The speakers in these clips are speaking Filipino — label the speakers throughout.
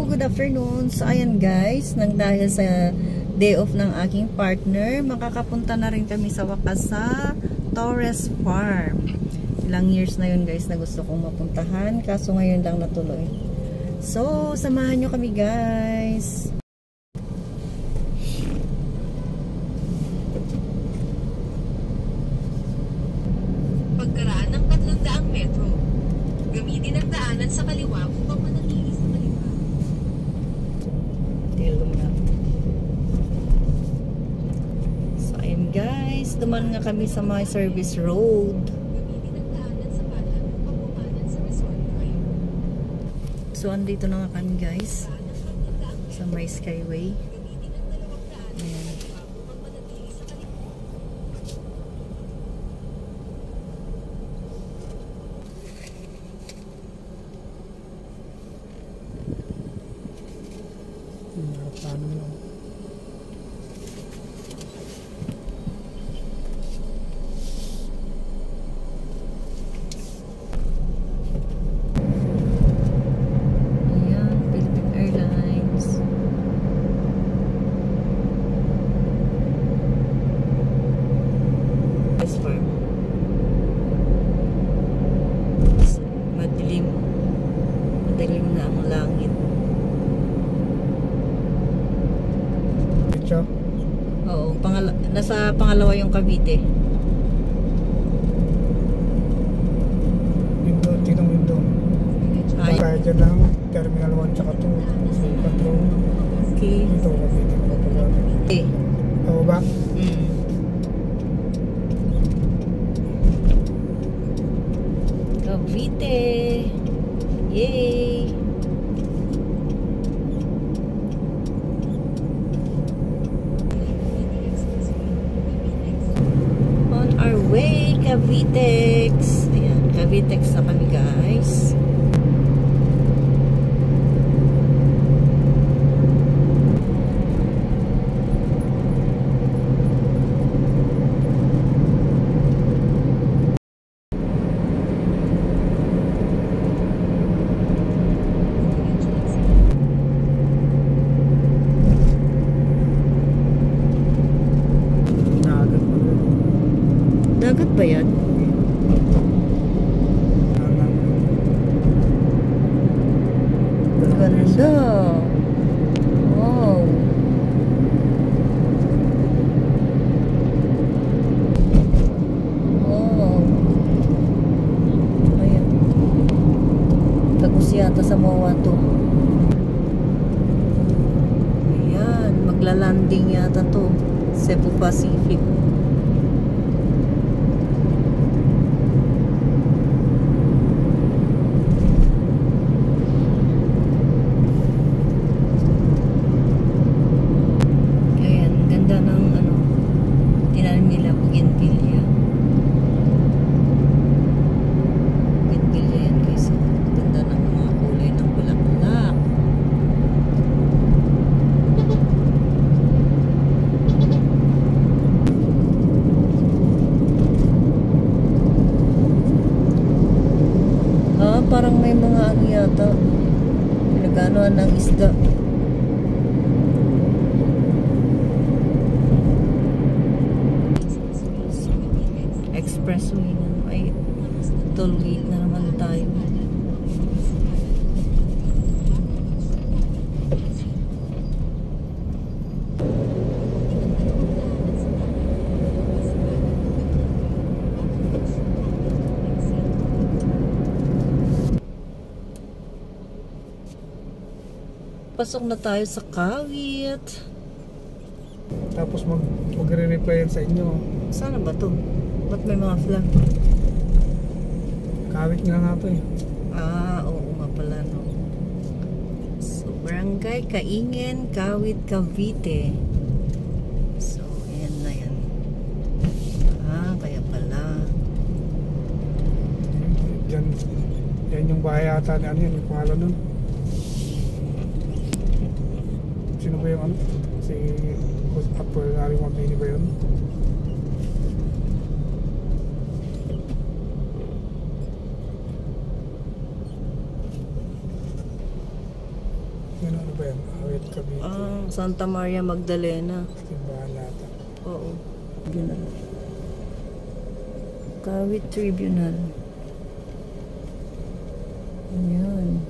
Speaker 1: Good afternoon. So ayan guys, nang dahil sa day off ng aking partner, makakapunta na rin kami sa wakas sa Torres Farm. Ilang years na yun guys na gusto kong mapuntahan, kaso ngayon lang natuloy. So samahan nyo kami guys.
Speaker 2: Pagkaraan ng 300 metro, gamitin ang daanan sa kaliwa upang manatili sa kaliwa.
Speaker 1: So ayan guys, duman nga kami sa my service road. So andito na nga kami guys sa my skyway. Ayan.
Speaker 3: Paano lang?
Speaker 1: Ayan, Philippine Airlines. This farm. Madilim. Madilim na ang langit. Oo, nasa pangalawa yung Cavite.
Speaker 3: Window, tinong window.
Speaker 1: Ay.
Speaker 3: Kaya dyan lang, Terminal 1 tsaka 2. So, patrol.
Speaker 1: Okay.
Speaker 3: Ito, Cavite.
Speaker 1: Okay.
Speaker 3: Oo ba?
Speaker 1: Cavite. Yay! On our way, Cavitex. Ayan, Cavitex na kami guys. Dagat ba yan? Ganda. Wow. Wow. Ayan. Tagos yata sa Moa to. Ayan. Maglalanding yata to. Cebu Pacific. Parang may mga ano yata pinaganoan ng isda. Expressway na. Ay, toll gate na naman tayo. Pasok na tayo sa Kawit.
Speaker 3: Tapos magre-reply yan sa inyo.
Speaker 1: Sana ba to? Ba't may mga flag?
Speaker 3: Kawit nila nga to eh.
Speaker 1: Ah, oo nga pala no. So, Barangay Kaingen, Kawit, Cavite. So, ayan na yan. Ah, kaya pala.
Speaker 3: Yan yung bahay ata ni ano yun, yung pangalan nun. Sino ba yung ano? Si Upper Larry Mabini ba yun?
Speaker 1: Santa Maria Magdalena.
Speaker 3: Simbahan nata.
Speaker 1: Oo. Tribunal. Kawit Tribunal. Ayan.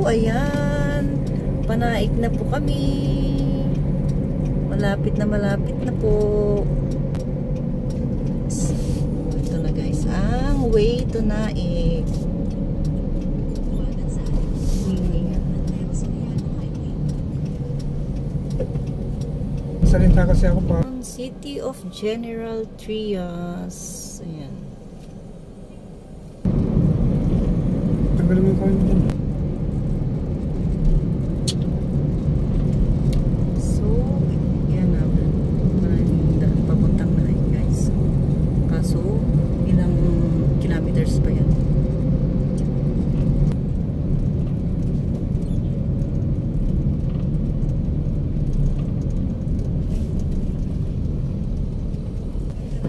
Speaker 1: Ayan. Panaik na po kami. Malapit na po. So, ito na guys. Ang way to Naik.
Speaker 3: Salita kasi ako pa.
Speaker 1: City of General Trias. Ayan.
Speaker 3: Tagal mo ko yun.
Speaker 1: So, yan na. Maraming daan papuntang Naik guys. Kaso, ilang kilometers pa yan.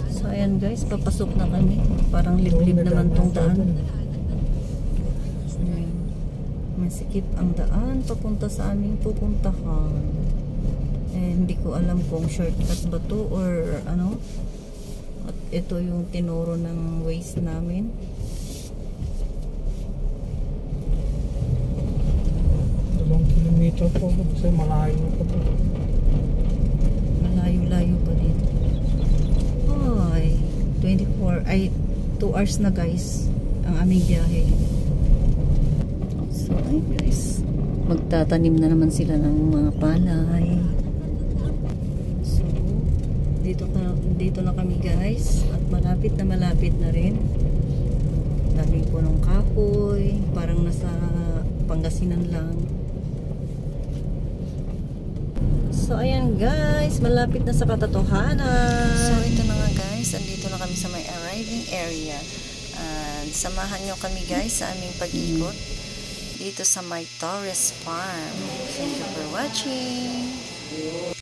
Speaker 1: So, ayan guys, papasok na kami. Parang liblib naman tong daan. Ayan. Masikip ang daan papunta sa aming pupuntahan. Eh, hindi ko alam kung shortcut ba to or ano. At ito yung tinuro ng Waze namin.
Speaker 3: Dalawang kilometro po kasi malayo pa po.
Speaker 1: Malayo-layo pa dito. Ay, 2 hours na guys ang aming biyahe. So, ay guys, magtatanim na naman sila ng mga palay. So, dito na kami guys at malapit na rin. Daming punong kahoy, parang nasa Pangasinan lang. So, ayan guys, malapit na sa katotohanan. So, ito na nga guys, andito na kami sa may arriving area. And samahan nyo kami guys sa aming pag-ikot dito sa my Torres Farm. Thank you for watching.